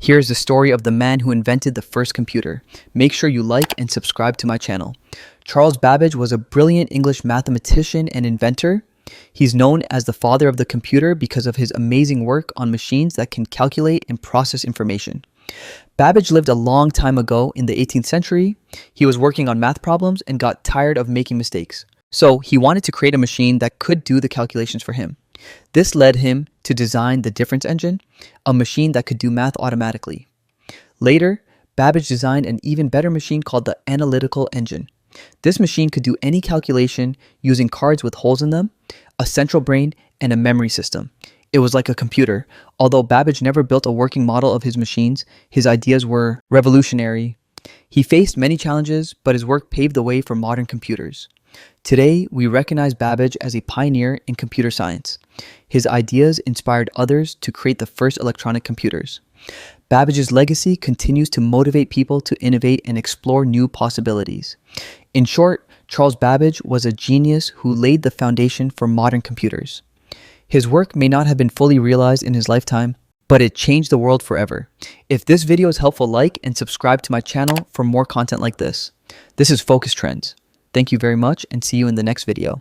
Here's the story of the man who invented the first computer. Make sure you like and subscribe to my channel. Charles Babbage was a brilliant English mathematician and inventor. He's known as the father of the computer because of his amazing work on machines that can calculate and process information. Babbage lived a long time ago in the 18th century. He was working on math problems and got tired of making mistakes. So he wanted to create a machine that could do the calculations for him. This led him to design the difference engine, a machine that could do math automatically. Later, Babbage designed an even better machine called the analytical engine. This machine could do any calculation using cards with holes in them, a central brain, and a memory system. It was like a computer. Although Babbage never built a working model of his machines, his ideas were revolutionary. He faced many challenges, but his work paved the way for modern computers. Today, we recognize Babbage as a pioneer in computer science. His ideas inspired others to create the first electronic computers. Babbage's legacy continues to motivate people to innovate and explore new possibilities. In short, Charles Babbage was a genius who laid the foundation for modern computers. His work may not have been fully realized in his lifetime, but it changed the world forever. If this video is helpful, like and subscribe to my channel for more content like this. This is Focus Trends. Thank you very much and see you in the next video.